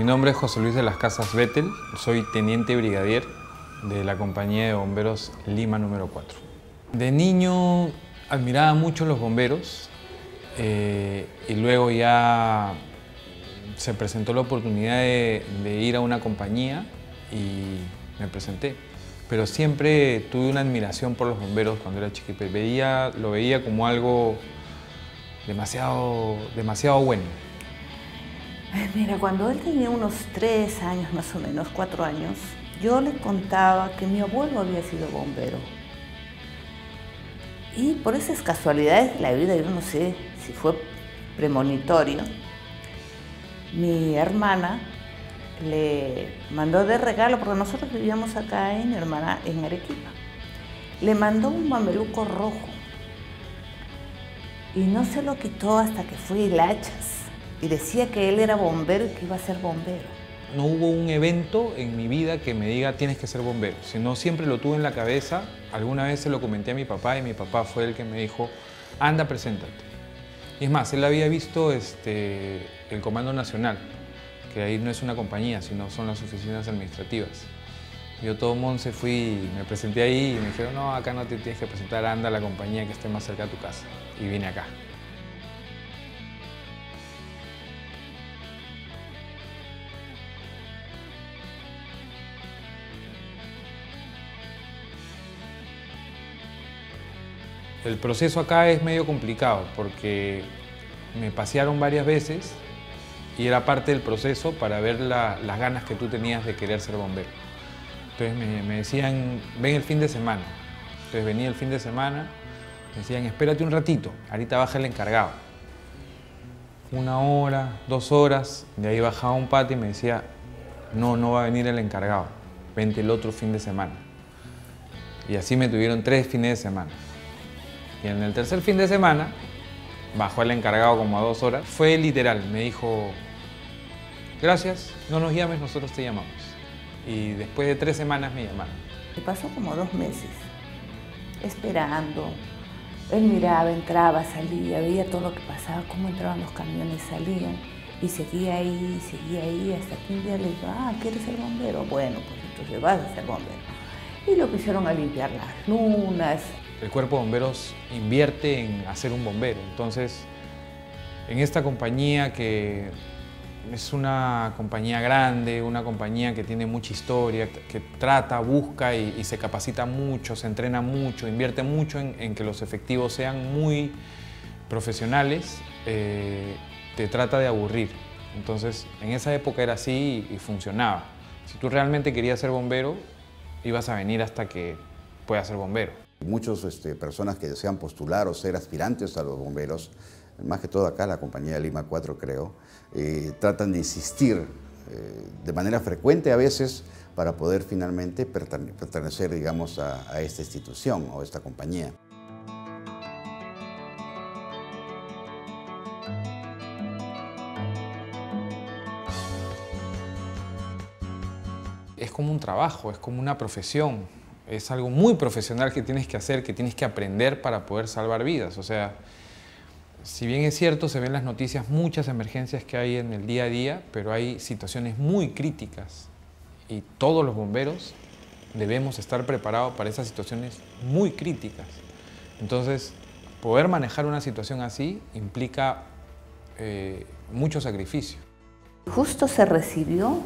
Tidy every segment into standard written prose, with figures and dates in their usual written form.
nombre es José Luis de las Casas Vettel, soy teniente brigadier de la compañía de bomberos Lima número 4. De niño admiraba mucho los bomberos y luego ya se presentó la oportunidad de ir a una compañía y me presenté. Pero siempre tuve una admiración por los bomberos cuando era chiquito. Lo veía como algo demasiado bueno. Mira, cuando él tenía unos 3 años, más o menos, 4 años, yo le contaba que mi abuelo había sido bombero. Y por esas casualidades de la vida, yo no sé si fue premonitorio, mi hermana le mandó de regalo, porque nosotros vivíamos acá mi hermana en Arequipa, le mandó un mameluco rojo y no se lo quitó hasta que fue a Hilachas y decía que él era bombero y que iba a ser bombero. No hubo un evento en mi vida que me diga tienes que ser bombero, sino siempre lo tuve en la cabeza. Alguna vez se lo comenté a mi papá y mi papá fue el que me dijo, anda, preséntate. Y es más, él había visto el Comando Nacional, que ahí no es una compañía, sino son las oficinas administrativas. Yo todo monse fui y me presenté ahí y me dijeron, no, acá no te tienes que presentar, anda a la compañía que esté más cerca de tu casa. Y vine acá. El proceso acá es medio complicado porque me pasearon varias veces y era parte del proceso para ver las ganas que tú tenías de querer ser bombero. Entonces me decían, ven el fin de semana. Entonces venía el fin de semana, me decían, espérate un ratito, ahorita baja el encargado. 1 hora, 2 horas, de ahí bajaba un pata y me decía, no va a venir el encargado, vente el otro fin de semana. Y así me tuvieron 3 fines de semana. Y en el tercer fin de semana, bajó el encargado como a 2 horas. Fue literal, me dijo, gracias, no nos llames, nosotros te llamamos. Y después de 3 semanas me llamaron. Y pasó como 2 meses, esperando. Él miraba, entraba, salía, veía todo lo que pasaba, cómo entraban los camiones, salían. Y seguía ahí, hasta que un día le dijo, ¿quieres ser bombero? Bueno, pues entonces vas a ser bombero. Y lo pusieron a limpiar las lunas. El cuerpo de bomberos invierte en hacer un bombero. Entonces, en esta compañía que es una compañía grande, una compañía que tiene mucha historia, que trata, busca y se capacita mucho, se entrena mucho, invierte mucho en que los efectivos sean muy profesionales, te trata de aburrir. Entonces, en esa época era así y funcionaba. Si tú realmente querías ser bombero, ibas a venir hasta que puedas ser bombero. Muchas personas que desean postular o ser aspirantes a los bomberos, más que todo acá la compañía de Lima 4 creo, tratan de insistir de manera frecuente a veces para poder finalmente pertenecer, digamos, a esta institución o a esta compañía. Es como un trabajo, es como una profesión. Es algo muy profesional que tienes que hacer, que tienes que aprender para poder salvar vidas. O sea, si bien es cierto, se ven en las noticias muchas emergencias que hay en el día a día, pero hay situaciones muy críticas y todos los bomberos debemos estar preparados para esas situaciones muy críticas. Entonces, poder manejar una situación así implica mucho sacrificio. Justo se recibió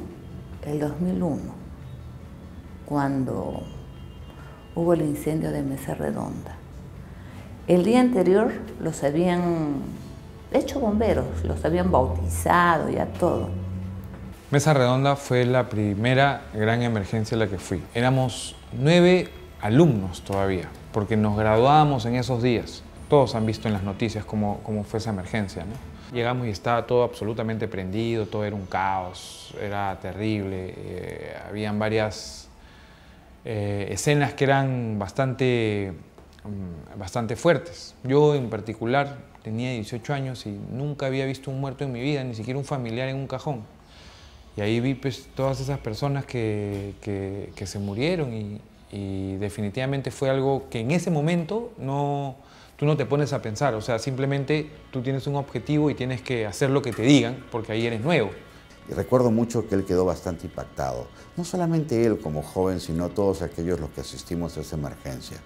el 2001, cuando hubo el incendio de Mesa Redonda. El día anterior los habían hecho bomberos, los habían bautizado, ya todo. Mesa Redonda fue la primera gran emergencia a la que fui. Éramos 9 alumnos todavía, porque nos graduábamos en esos días. Todos han visto en las noticias cómo fue esa emergencia, ¿no? Llegamos y estaba todo absolutamente prendido, todo era un caos, era terrible. Habían varias escenas que eran bastante fuertes. Yo en particular tenía 18 años y nunca había visto un muerto en mi vida, ni siquiera un familiar en un cajón. Y ahí vi pues, todas esas personas que se murieron y definitivamente fue algo que en ese momento tú no te pones a pensar. O sea, simplemente tú tienes un objetivo y tienes que hacer lo que te digan porque ahí eres nuevo. Y recuerdo mucho que él quedó bastante impactado. No solamente él como joven, sino todos aquellos los que asistimos a esa emergencia.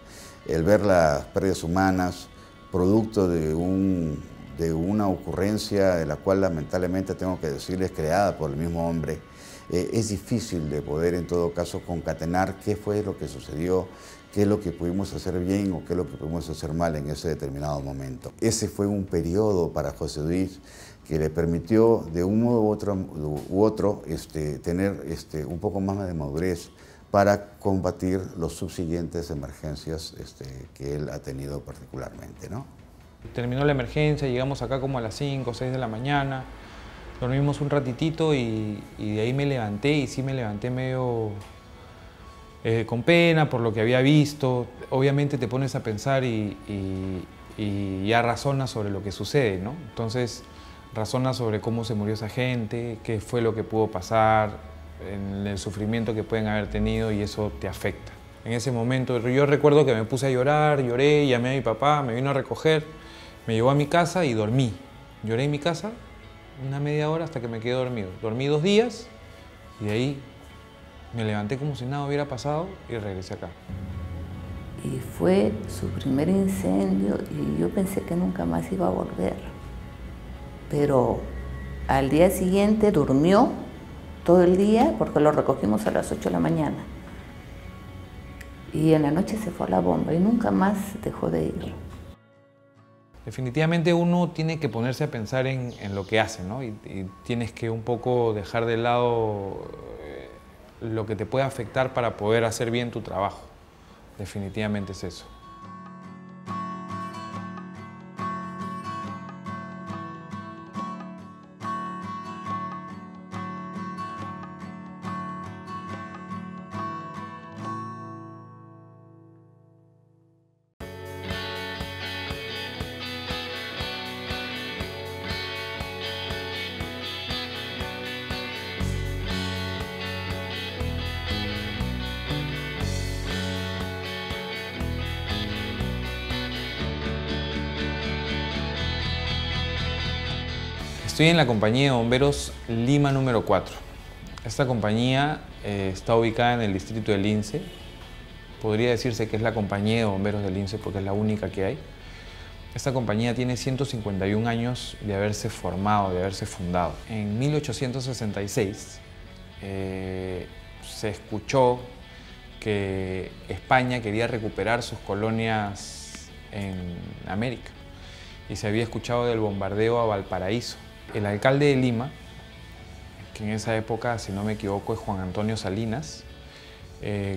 El ver las pérdidas humanas, producto de una ocurrencia de la cual lamentablemente tengo que decirles creada por el mismo hombre, es difícil de poder en todo caso concatenar qué fue lo que sucedió, qué es lo que pudimos hacer bien o qué es lo que pudimos hacer mal en ese determinado momento. Ese fue un periodo para José Luis que le permitió de un modo u otro tener un poco más de madurez para combatir las subsiguientes emergencias que él ha tenido particularmente, ¿no? Terminó la emergencia, llegamos acá como a las 5 o 6 de la mañana, dormimos un ratitito y de ahí me levanté, y sí me levanté medio con pena por lo que había visto. Obviamente te pones a pensar y ya razonas sobre lo que sucede, ¿no? Entonces razonas sobre cómo se murió esa gente, qué fue lo que pudo pasar, en el sufrimiento que pueden haber tenido, y eso te afecta. En ese momento yo recuerdo que me puse a llorar, lloré, llamé a mi papá, me vino a recoger, me llevó a mi casa y dormí. Lloré en mi casa una media hora hasta que me quedé dormido. Dormí 2 días y de ahí me levanté como si nada hubiera pasado y regresé acá. Y fue su primer incendio y yo pensé que nunca más iba a volver. Pero al día siguiente durmió todo el día porque lo recogimos a las 8 de la mañana. Y en la noche se fue a la bomba y nunca más dejó de ir. Definitivamente uno tiene que ponerse a pensar en lo que hace, ¿no? Y tienes que un poco dejar de lado lo que te puede afectar para poder hacer bien tu trabajo. Definitivamente es eso. Estoy en la compañía de bomberos Lima número 4. Esta compañía está ubicada en el distrito del Lince. Podría decirse que es la compañía de bomberos del Lince porque es la única que hay. Esta compañía tiene 151 años de haberse formado, de haberse fundado. En 1866 se escuchó que España quería recuperar sus colonias en América y se había escuchado del bombardeo a Valparaíso. El alcalde de Lima, que en esa época, si no me equivoco, es Juan Antonio Salinas,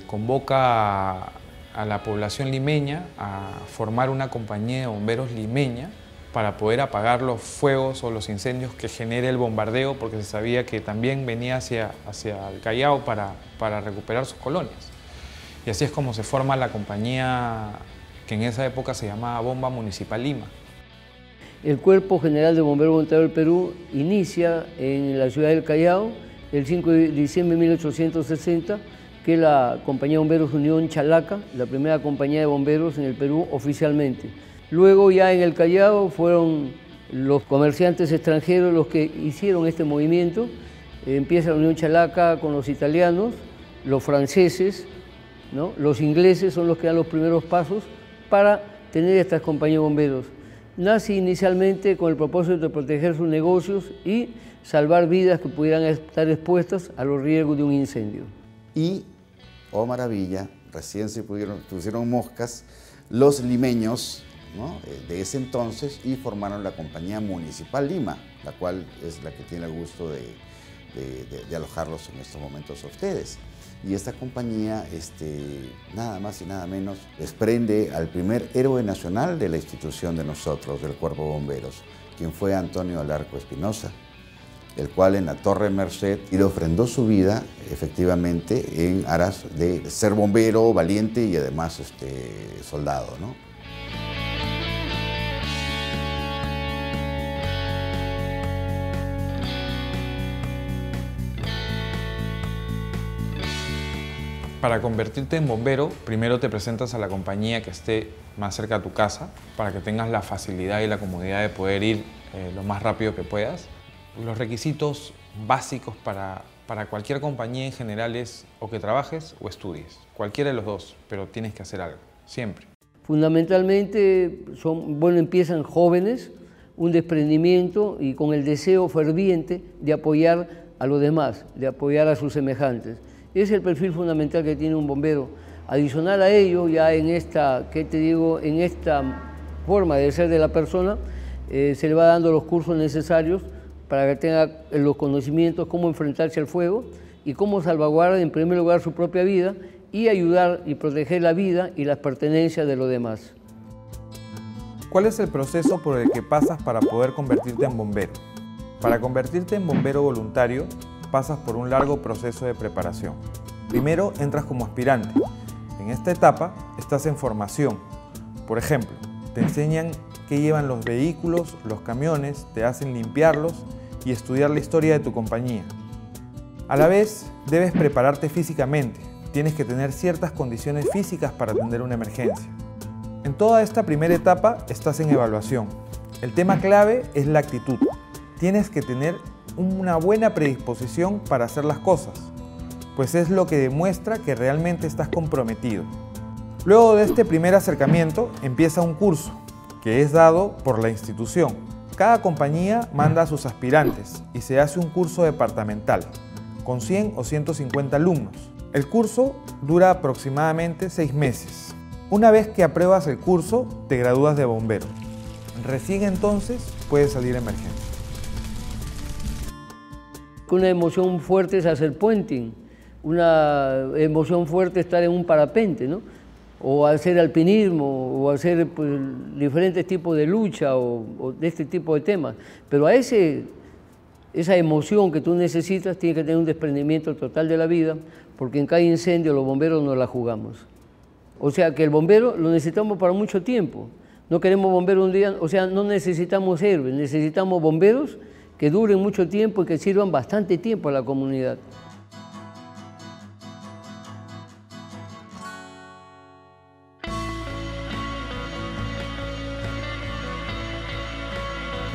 convoca a la población limeña a formar una compañía de bomberos limeña para poder apagar los fuegos o los incendios que genere el bombardeo, porque se sabía que también venía hacia el Callao para recuperar sus colonias. Y así es como se forma la compañía que en esa época se llamaba Bomba Municipal Lima. El Cuerpo General de Bomberos Voluntarios del Perú inicia en la ciudad del Callao el 5 de diciembre de 1860, que es la Compañía de Bomberos Unión Chalaca, la primera compañía de bomberos en el Perú oficialmente. Luego ya en el Callao fueron los comerciantes extranjeros los que hicieron este movimiento. Empieza la Unión Chalaca con los italianos, los franceses, ¿no? Los ingleses son los que dan los primeros pasos para tener estas compañías de bomberos. Nace inicialmente con el propósito de proteger sus negocios y salvar vidas que pudieran estar expuestas a los riesgos de un incendio. Y, oh maravilla, recién se pusieron moscas los limeños, ¿no?, de ese entonces, y formaron la Compañía Municipal Lima, la cual es la que tiene el gusto de alojarlos en estos momentos a ustedes. Y esta compañía, nada más y nada menos, desprende al primer héroe nacional de la institución de nosotros, del Cuerpo de Bomberos, quien fue Antonio Alarco Espinosa, el cual en la Torre Merced le ofrendó su vida, efectivamente, en aras de ser bombero, valiente y además soldado, ¿no? Para convertirte en bombero, primero te presentas a la compañía que esté más cerca de tu casa para que tengas la facilidad y la comodidad de poder ir lo más rápido que puedas. Los requisitos básicos para cualquier compañía en general es o que trabajes o estudies. Cualquiera de los dos, pero tienes que hacer algo, siempre. Fundamentalmente empiezan jóvenes, un desprendimiento y con el deseo ferviente de apoyar a los demás, de apoyar a sus semejantes. Ese es el perfil fundamental que tiene un bombero. Adicional a ello, ya en esta, en esta forma de ser de la persona, se le va dando los cursos necesarios para que tenga los conocimientos cómo enfrentarse al fuego y cómo salvaguardar en primer lugar su propia vida y ayudar y proteger la vida y las pertenencias de los demás. ¿Cuál es el proceso por el que pasas para poder convertirte en bombero? Para convertirte en bombero voluntario, pasas por un largo proceso de preparación. Primero entras como aspirante. En esta etapa estás en formación. Por ejemplo, te enseñan qué llevan los vehículos, los camiones, te hacen limpiarlos y estudiar la historia de tu compañía. A la vez, debes prepararte físicamente. Tienes que tener ciertas condiciones físicas para atender una emergencia. En toda esta primera etapa estás en evaluación. El tema clave es la actitud. Tienes que tener una buena predisposición para hacer las cosas, pues es lo que demuestra que realmente estás comprometido. Luego de este primer acercamiento empieza un curso, que es dado por la institución. Cada compañía manda a sus aspirantes y se hace un curso departamental, con 100 o 150 alumnos. El curso dura aproximadamente 6 meses. Una vez que apruebas el curso, te gradúas de bombero. Recién entonces puedes salir a emergencia. Una emoción fuerte es hacer puenting, una emoción fuerte estar en un parapente, ¿no? O hacer alpinismo, o hacer pues, diferentes tipos de lucha o de este tipo de temas. Pero a esa emoción que tú necesitas tiene que tener un desprendimiento total de la vida, porque en cada incendio los bomberos nos la jugamos. O sea que el bombero lo necesitamos para mucho tiempo. No queremos bomberos un día, o sea, no necesitamos héroes, necesitamos bomberos que duren mucho tiempo y que sirvan bastante tiempo a la comunidad.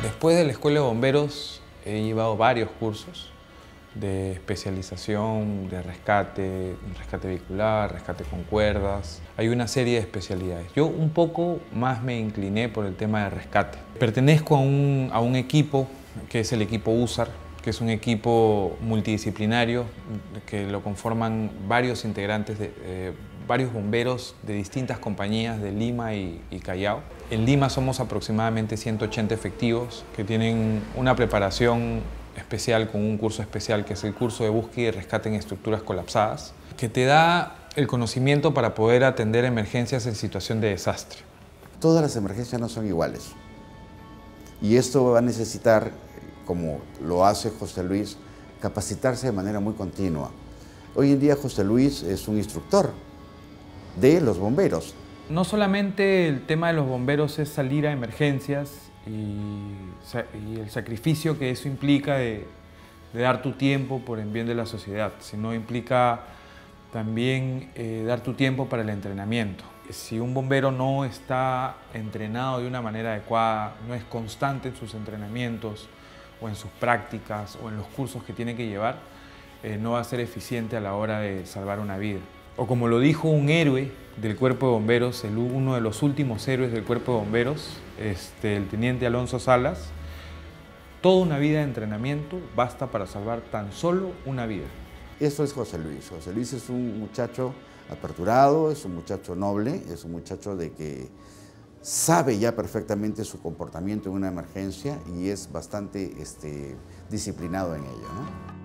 Después de la Escuela de Bomberos he llevado varios cursos de especialización, de rescate vehicular, rescate con cuerdas. Hay una serie de especialidades. Yo un poco más me incliné por el tema de rescate. Pertenezco a un equipo que es el equipo USAR, que es un equipo multidisciplinario que lo conforman varios integrantes, varios bomberos de distintas compañías de Lima y Callao. En Lima somos aproximadamente 180 efectivos que tienen una preparación especial con un curso especial que es el curso de búsqueda y rescate en estructuras colapsadas, que te da el conocimiento para poder atender emergencias en situación de desastre. Todas las emergencias no son iguales y esto va a necesitar, como lo hace José Luis, capacitarse de manera muy continua. Hoy en día José Luis es un instructor de los bomberos. No solamente el tema de los bomberos es salir a emergencias y el sacrificio que eso implica de dar tu tiempo por el bien de la sociedad, sino implica también dar tu tiempo para el entrenamiento. Si un bombero no está entrenado de una manera adecuada, no es constante en sus entrenamientos o en sus prácticas o en los cursos que tiene que llevar, no va a ser eficiente a la hora de salvar una vida. O como lo dijo un héroe del Cuerpo de Bomberos, uno de los últimos héroes del Cuerpo de Bomberos, el teniente Alonso Salas, toda una vida de entrenamiento basta para salvar tan solo una vida. Eso es José Luis. José Luis es un muchacho aperturado, es un muchacho noble, es un muchacho de que sabe ya perfectamente su comportamiento en una emergencia y es bastante disciplinado en ello, ¿no?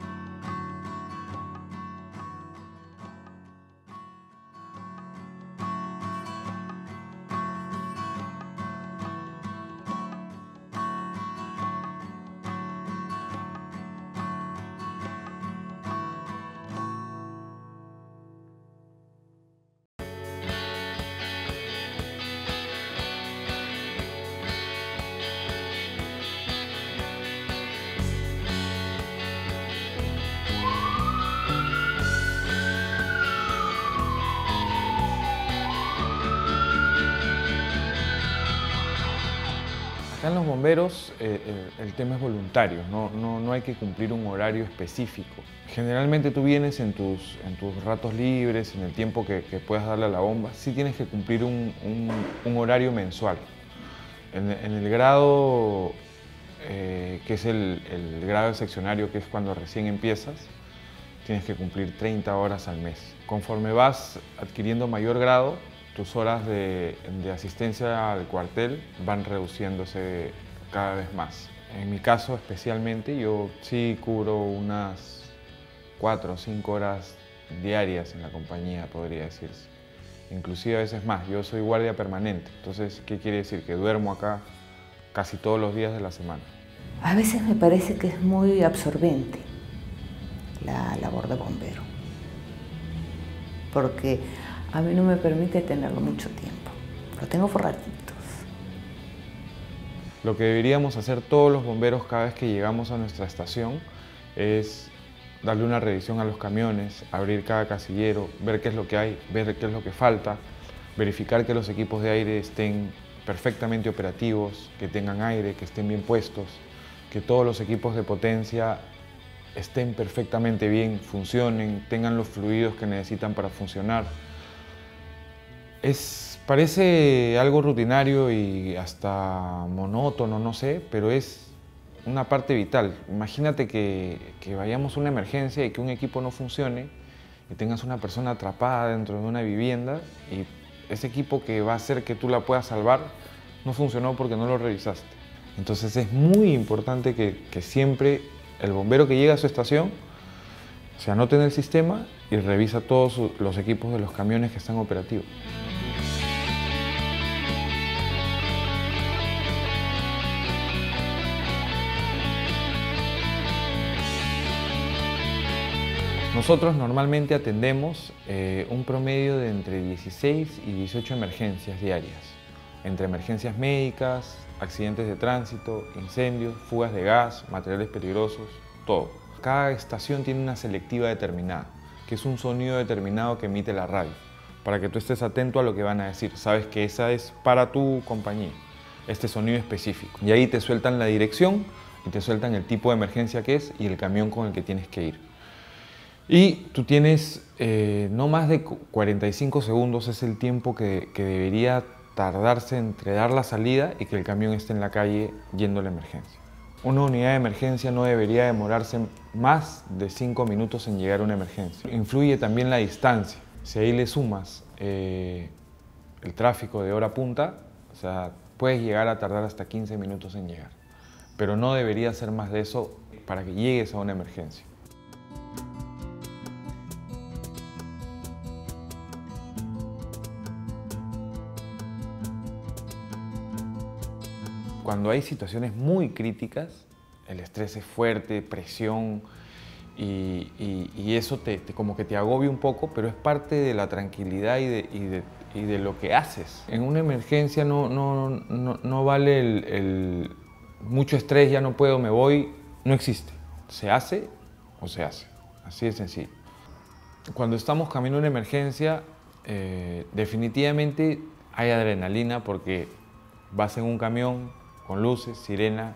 Acá en los bomberos el tema es voluntario, no hay que cumplir un horario específico. Generalmente tú vienes en tus ratos libres, en el tiempo que puedas darle a la bomba, sí tienes que cumplir un horario mensual. En el grado que es el grado de seccionario, que es cuando recién empiezas, tienes que cumplir 30 horas al mes. Conforme vas adquiriendo mayor grado, tus horas de asistencia al cuartel van reduciéndose cada vez más. En mi caso especialmente, yo sí cubro unas 4 o 5 horas diarias en la compañía, podría decirse. Inclusive a veces más. Yo soy guardia permanente, entonces, ¿qué quiere decir? Que duermo acá casi todos los días de la semana. A veces me parece que es muy absorbente la labor de bombero, porque a mí no me permite tenerlo mucho tiempo. Lo tengo por ratitos. Lo que deberíamos hacer todos los bomberos cada vez que llegamos a nuestra estación es darle una revisión a los camiones, abrir cada casillero, ver qué es lo que hay, ver qué es lo que falta, verificar que los equipos de aire estén perfectamente operativos, que tengan aire, que estén bien puestos, que todos los equipos de potencia estén perfectamente bien, funcionen, tengan los fluidos que necesitan para funcionar. Parece algo rutinario y hasta monótono, no sé, pero es una parte vital. Imagínate que vayamos a una emergencia y que un equipo no funcione y tengas una persona atrapada dentro de una vivienda y ese equipo que va a hacer que tú la puedas salvar no funcionó porque no lo revisaste. Entonces es muy importante que siempre el bombero que llega a su estación se anote en el sistema y revisa todos los equipos de los camiones que están operativos. Nosotros normalmente atendemos un promedio de entre 16 y 18 emergencias diarias, entre emergencias médicas, accidentes de tránsito, incendios, fugas de gas, materiales peligrosos, todo. Cada estación tiene una selectiva determinada, que es un sonido determinado que emite la radio, para que tú estés atento a lo que van a decir. Sabes que esa es para tu compañía, este sonido específico. Y ahí te sueltan la dirección y te sueltan el tipo de emergencia que es y el camión con el que tienes que ir. Y tú tienes no más de 45 segundos, es el tiempo que debería tardarse entre dar la salida y que el camión esté en la calle yendo a la emergencia. Una unidad de emergencia no debería demorarse más de 5 minutos en llegar a una emergencia. Influye también la distancia. Si ahí le sumas el tráfico de hora punta, o sea, puedes llegar a tardar hasta 15 minutos en llegar. Pero no debería ser más de eso para que llegues a una emergencia. Cuando hay situaciones muy críticas, el estrés es fuerte, presión, y eso como que te agobia un poco, pero es parte de la tranquilidad y de lo que haces. En una emergencia no vale mucho estrés, ya no puedo, me voy, no existe. Se hace o se hace, así de sencillo. Cuando estamos camino a una emergencia, definitivamente hay adrenalina porque vas en un camión con luces, sirena,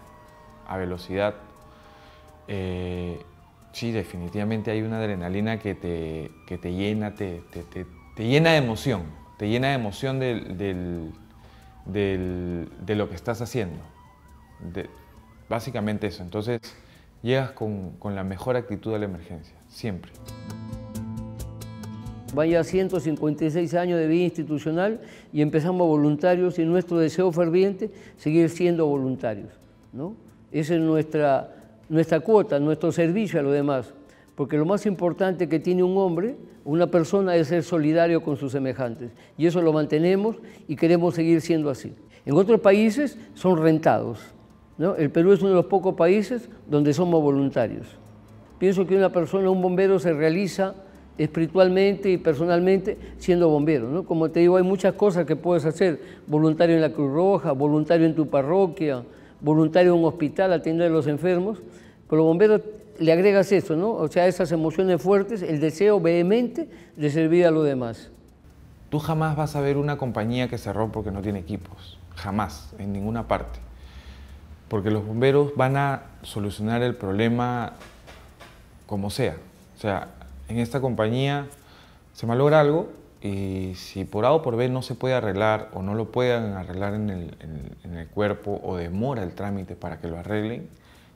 a velocidad. Sí, definitivamente hay una adrenalina que te llena, te llena de emoción. Te llena de emoción de lo que estás haciendo. Básicamente eso. Entonces, llegas con la mejor actitud a la emergencia, siempre. Van ya 156 años de vida institucional y empezamos voluntarios y nuestro deseo ferviente seguir siendo voluntarios, ¿no? Esa es nuestra cuota, nuestro servicio a los demás, porque lo más importante que tiene un hombre, una persona, es ser solidario con sus semejantes y eso lo mantenemos y queremos seguir siendo así. En otros países son rentados, ¿no? El Perú es uno de los pocos países donde somos voluntarios. Pienso que una persona, un bombero, se realiza espiritualmente y personalmente siendo bombero, ¿no? Como te digo, hay muchas cosas que puedes hacer: voluntario en la Cruz Roja, voluntario en tu parroquia, voluntario en un hospital, atender a los enfermos, pero los bomberos le agregas eso, ¿no? O sea, esas emociones fuertes, el deseo vehemente de servir a los demás. Tú jamás vas a ver una compañía que cerró porque no tiene equipos, jamás, en ninguna parte. porque los bomberos van a solucionar el problema como sea. O sea, en esta compañía se malogra algo y si por A o por B no se puede arreglar o no lo puedan arreglar en el cuerpo o demora el trámite para que lo arreglen,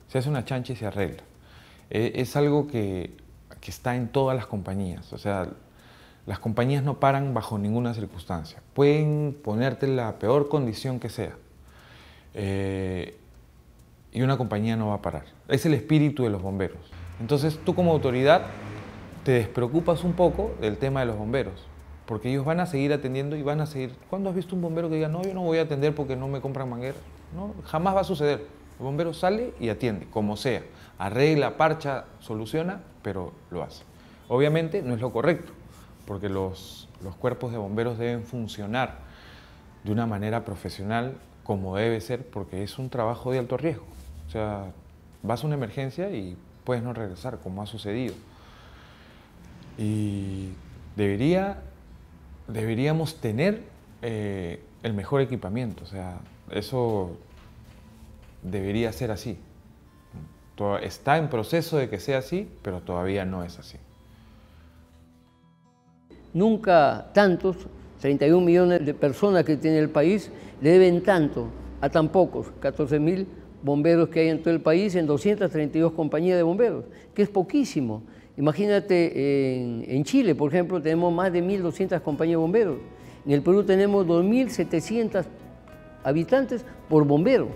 se hace una chancha y se arregla. Es algo que está en todas las compañías. O sea, las compañías no paran bajo ninguna circunstancia. Pueden ponerte la peor condición que sea y una compañía no va a parar. Es el espíritu de los bomberos. Entonces tú como autoridad te despreocupas un poco del tema de los bomberos, porque ellos van a seguir atendiendo y van a seguir. ¿Cuándo has visto un bombero que diga, no, yo no voy a atender porque no me compran manguera? No, jamás va a suceder. El bombero sale y atiende, como sea. Arregla, parcha, soluciona, pero lo hace. Obviamente no es lo correcto, porque los cuerpos de bomberos deben funcionar de una manera profesional como debe ser, porque es un trabajo de alto riesgo. O sea, vas a una emergencia y puedes no regresar, como ha sucedido. Y deberíamos tener el mejor equipamiento, o sea, eso debería ser así. Está en proceso de que sea así, pero todavía no es así. Nunca tantos, 31 millones de personas que tiene el país, le deben tanto a tan pocos, 14.000 bomberos que hay en todo el país, en 232 compañías de bomberos, que es poquísimo. Imagínate, en Chile, por ejemplo, tenemos más de 1.200 compañías de bomberos. En el Perú tenemos 2.700 habitantes por bombero.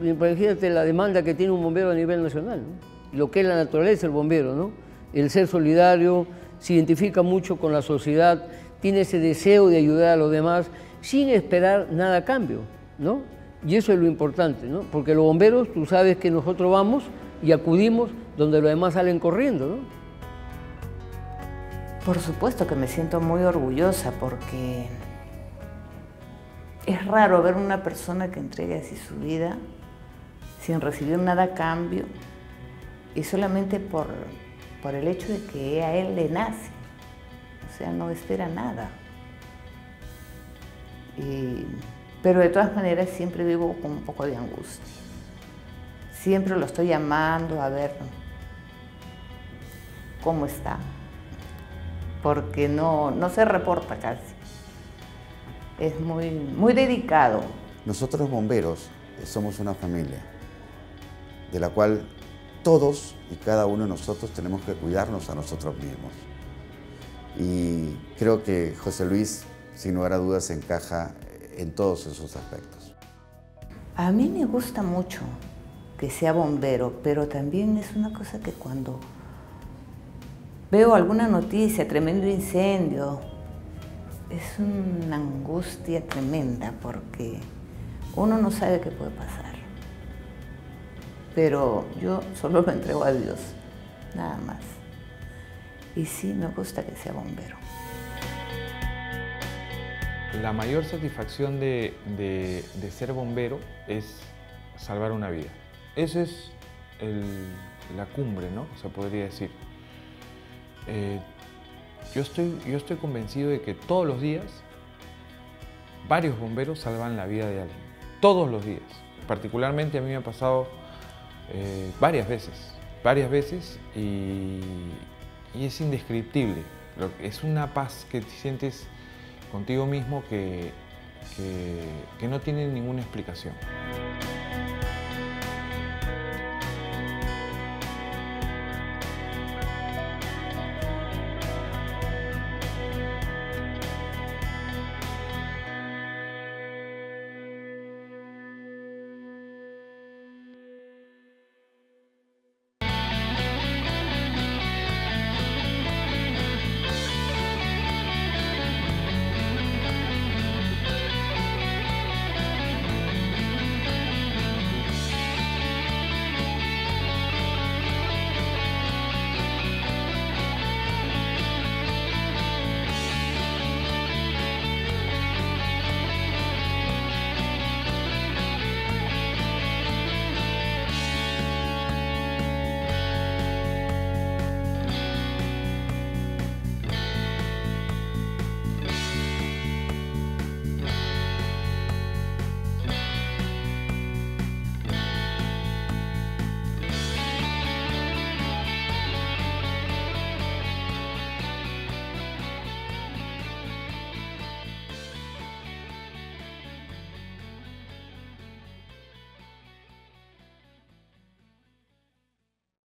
Imagínate la demanda que tiene un bombero a nivel nacional, ¿no? Lo que es la naturaleza del bombero, ¿no? El ser solidario, se identifica mucho con la sociedad, tiene ese deseo de ayudar a los demás sin esperar nada a cambio, ¿no? Y eso es lo importante, ¿no? Porque los bomberos, tú sabes que nosotros vamos y acudimos donde los demás salen corriendo, ¿no? Por supuesto que me siento muy orgullosa porque es raro ver una persona que entregue así su vida sin recibir nada a cambio y solamente por el hecho de que a él le nace. O sea, no espera nada. Pero de todas maneras siempre vivo con un poco de angustia. Siempre lo estoy llamando a ver cómo está, porque no se reporta casi. Es muy dedicado. Nosotros los bomberos somos una familia, de la cual todos y cada uno de nosotros tenemos que cuidarnos a nosotros mismos. Y creo que José Luis, sin lugar a dudas, encaja en todos esos aspectos. A mí me gusta mucho que sea bombero, pero también es una cosa que cuando veo alguna noticia, tremendo incendio, es una angustia tremenda porque uno no sabe qué puede pasar. Pero yo solo lo entrego a Dios, nada más. Y sí, me gusta que sea bombero. La mayor satisfacción de ser bombero es salvar una vida. Esa es la cumbre, ¿no? Se podría decir. Yo estoy convencido de que todos los días varios bomberos salvan la vida de alguien. Todos los días. Particularmente a mí me ha pasado varias veces y es indescriptible. Es una paz que sientes contigo mismo que no tiene ninguna explicación.